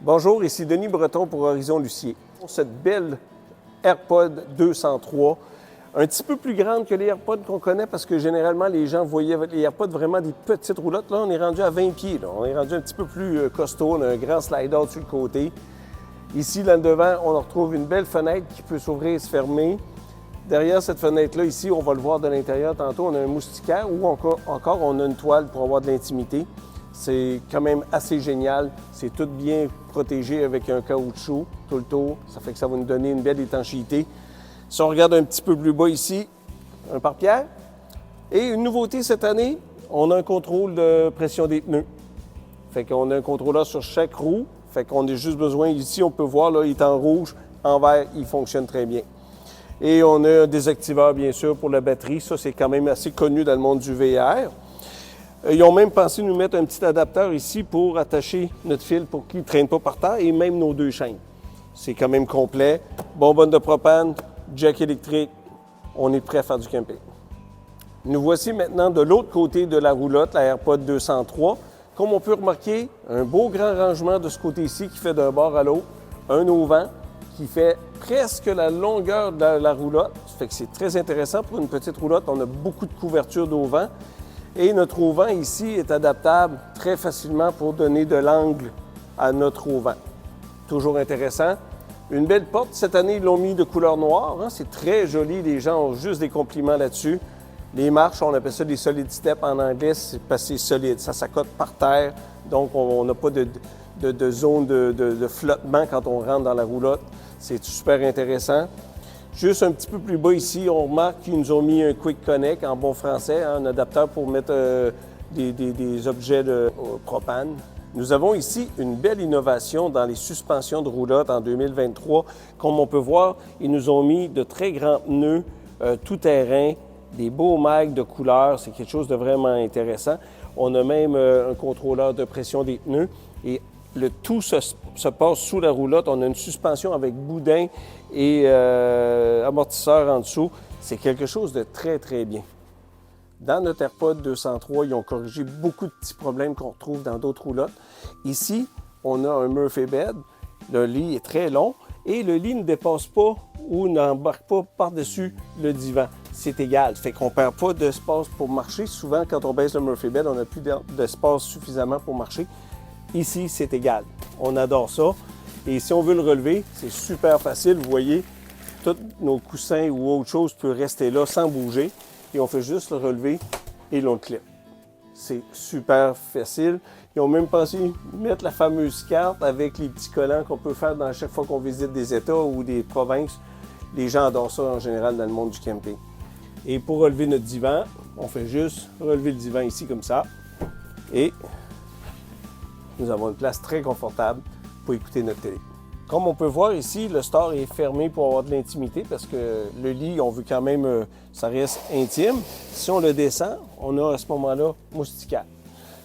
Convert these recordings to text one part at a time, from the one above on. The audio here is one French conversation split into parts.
Bonjour, ici Denis Breton pour Horizon Lucier. Cette belle AirPod 203, un petit peu plus grande que les AirPods qu'on connaît parce que généralement les gens voyaient les AirPods vraiment des petites roulottes. Là, on est rendu à 20 pieds. Là. On est rendu un petit peu plus costaud. On a un grand slide-out sur le côté. Ici, là devant, on retrouve une belle fenêtre qui peut s'ouvrir et se fermer. Derrière cette fenêtre-là, ici, on va le voir de l'intérieur tantôt, on a un moustiquaire ou encore on a une toile pour avoir de l'intimité. C'est quand même assez génial. C'est tout bien protégé avec un caoutchouc tout le tour. Ça fait que ça va nous donner une belle étanchéité. Si on regarde un petit peu plus bas ici, un pare-pierre. Et une nouveauté cette année, on a un contrôle de pression des pneus. Fait qu'on a un contrôleur sur chaque roue. Fait qu'on a juste besoin, ici, on peut voir, là, il est en rouge, en vert, il fonctionne très bien. Et on a un désactiveur, bien sûr, pour la batterie. Ça, c'est quand même assez connu dans le monde du VR. Ils ont même pensé nous mettre un petit adapteur ici pour attacher notre fil pour qu'il ne traîne pas par terre et même nos deux chaînes. C'est quand même complet. Bonbonne de propane, jack électrique. On est prêt à faire du camping. Nous voici maintenant de l'autre côté de la roulotte, la AirPod 203. Comme on peut remarquer, un beau grand rangement de ce côté-ci qui fait d'un bord à l'autre, un auvent qui fait presque la longueur de la roulotte. Ça fait que c'est très intéressant pour une petite roulotte. On a beaucoup de couverture d'auvent. Et notre auvent ici est adaptable très facilement pour donner de l'angle à notre auvent. Toujours intéressant. Une belle porte. Cette année, ils l'ont mis de couleur noire. Hein? C'est très joli. Les gens ont juste des compliments là-dessus. Les marches, on appelle ça des solid steps en anglais. C'est parce que c'est solide. Ça s'accote par terre. Donc, on n'a pas de zone de flottement quand on rentre dans la roulotte. C'est super intéressant. Juste un petit peu plus bas ici, on remarque qu'ils nous ont mis un Quick Connect en bon français, hein, un adapteur pour mettre des objets de propane. Nous avons ici une belle innovation dans les suspensions de roulotte en 2023. Comme on peut voir, ils nous ont mis de très grands pneus tout-terrain, des beaux mags de couleur. C'est quelque chose de vraiment intéressant. On a même un contrôleur de pression des pneus et le tout se passe sous la roulotte. On a une suspension avec boudin et amortisseur en dessous. C'est quelque chose de très, très bien. Dans notre AirPod 203, ils ont corrigé beaucoup de petits problèmes qu'on retrouve dans d'autres roulottes. Ici, on a un Murphy bed. Le lit est très long et le lit ne dépasse pas ou n'embarque pas par-dessus le divan. C'est égal. Fait qu'on ne perd pas d'espace pour marcher. Souvent, quand on baisse le Murphy bed, on n'a plus d'espace suffisamment pour marcher. Ici, c'est égal. On adore ça. Et si on veut le relever, c'est super facile. Vous voyez, tous nos coussins ou autre chose peut rester là sans bouger. Et on fait juste le relever et l'on le clip. C'est super facile. Ils ont même pensé mettre la fameuse carte avec les petits collants qu'on peut faire dans chaque fois qu'on visite des États ou des provinces. Les gens adorent ça en général dans le monde du camping. Et pour relever notre divan, on fait juste relever le divan ici comme ça. Et nous avons une place très confortable pour écouter notre télé. Comme on peut voir ici, le store est fermé pour avoir de l'intimité parce que le lit, on veut quand même, ça reste intime. Si on le descend, on a à ce moment-là moustiquaire.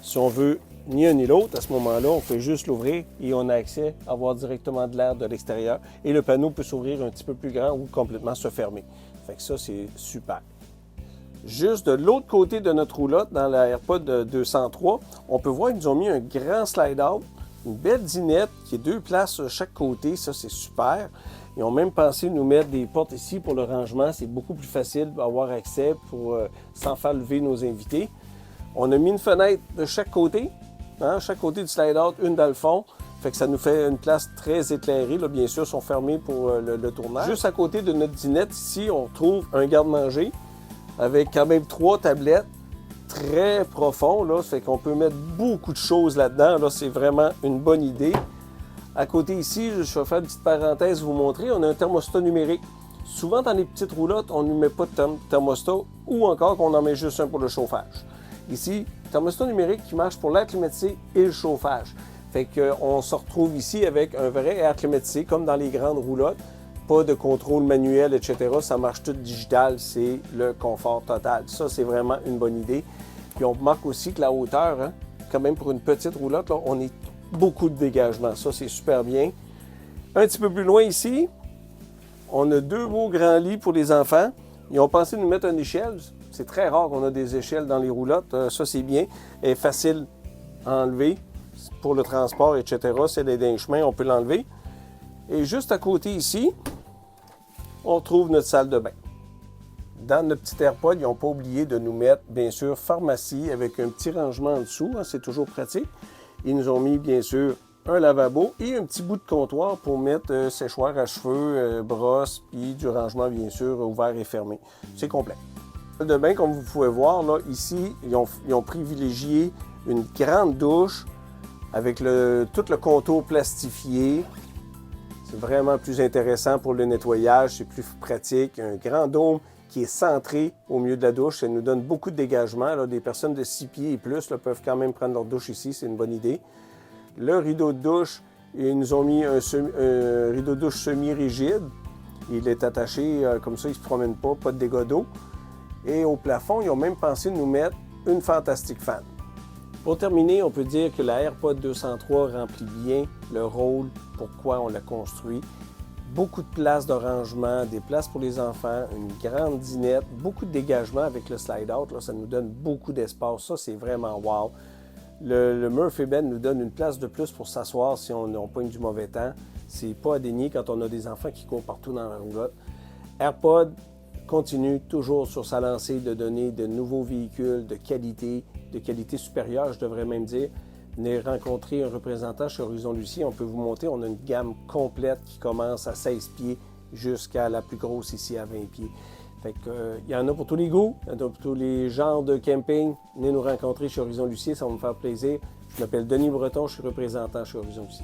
Si on veut ni un ni l'autre, à ce moment-là, on fait juste l'ouvrir et on a accès à avoir directement de l'air de l'extérieur. Et le panneau peut s'ouvrir un petit peu plus grand ou complètement se fermer. Fait que ça, c'est super. Juste de l'autre côté de notre roulotte, dans la AirPod 203, on peut voir qu'ils nous ont mis un grand slide-out, une belle dinette qui est 2 places sur chaque côté. Ça, c'est super. Ils ont même pensé nous mettre des portes ici pour le rangement. C'est beaucoup plus facile d'avoir accès sans faire lever nos invités. On a mis une fenêtre de chaque côté. Hein, chaque côté du slide-out, une dans le fond. Fait que ça nous fait une place très éclairée. Là, bien sûr, ils sont fermés pour le tournage. Juste à côté de notre dinette, ici, on trouve un garde-manger avec quand même 3 tablettes très profonds. Là, ça fait qu'on peut mettre beaucoup de choses là-dedans. Là, c'est vraiment une bonne idée. À côté ici, je vais faire une petite parenthèse vous montrer, on a un thermostat numérique. Souvent, dans les petites roulottes, on ne met pas de thermostat ou encore qu'on en met juste un pour le chauffage. Ici, thermostat numérique qui marche pour l'air climatisé et le chauffage. Fait qu'on se retrouve ici avec un vrai air climatisé, comme dans les grandes roulottes. Pas de contrôle manuel, etc. Ça marche tout digital, c'est le confort total. Ça, c'est vraiment une bonne idée. Puis on remarque aussi que la hauteur, hein, quand même pour une petite roulotte, là, on est beaucoup de dégagement. Ça, c'est super bien. Un petit peu plus loin ici, on a 2 beaux grands lits pour les enfants. Ils ont pensé nous mettre une échelle. C'est très rare qu'on a des échelles dans les roulottes. Ça, c'est bien. Elle est facile à enlever. pour le transport, etc. C'est dans les chemins, on peut l'enlever. Et juste à côté ici, on trouve notre salle de bain. Dans notre petit AirPod, ils n'ont pas oublié de nous mettre, bien sûr, pharmacie avec un petit rangement en dessous. Hein, c'est toujours pratique. Ils nous ont mis, bien sûr, un lavabo et un petit bout de comptoir pour mettre séchoir à cheveux, brosse, puis du rangement, bien sûr, ouvert et fermé. C'est complet. La salle de bain, comme vous pouvez voir, là, ici, ils ont privilégié une grande douche avec tout le contour plastifié. C'est vraiment plus intéressant pour le nettoyage, c'est plus pratique. Un grand dôme qui est centré au milieu de la douche, ça nous donne beaucoup de dégagement. Là, des personnes de 6 pieds et plus là, peuvent quand même prendre leur douche ici, c'est une bonne idée. Le rideau de douche, ils nous ont mis un rideau de douche semi-rigide. Il est attaché comme ça, il ne se promène pas de dégâts d'eau. Et au plafond, ils ont même pensé de nous mettre une Fantastic Fan. Pour terminer, on peut dire que la AirPod 203 remplit bien le rôle pourquoi on l'a construit. Beaucoup de places de rangement, des places pour les enfants, une grande dinette, beaucoup de dégagement avec le slide-out. Là, ça nous donne beaucoup d'espace. Ça, c'est vraiment wow. Le Murphy Bed nous donne une place de plus pour s'asseoir si on pogne du mauvais temps. C'est pas à dénier quand on a des enfants qui courent partout dans la roulotte. AirPod continue toujours sur sa lancée de donner de nouveaux véhicules de qualité supérieure, je devrais même dire. Venez rencontrer un représentant chez Horizon Lucie, on peut vous montrer, on a une gamme complète qui commence à 16 pieds jusqu'à la plus grosse ici à 20 pieds. Fait que, il y en a pour tous les goûts, il y en a pour tous les genres de camping. Venez nous rencontrer chez Horizon Lucie, ça va me faire plaisir. Je m'appelle Denis Breton, je suis représentant chez Horizon Lucie.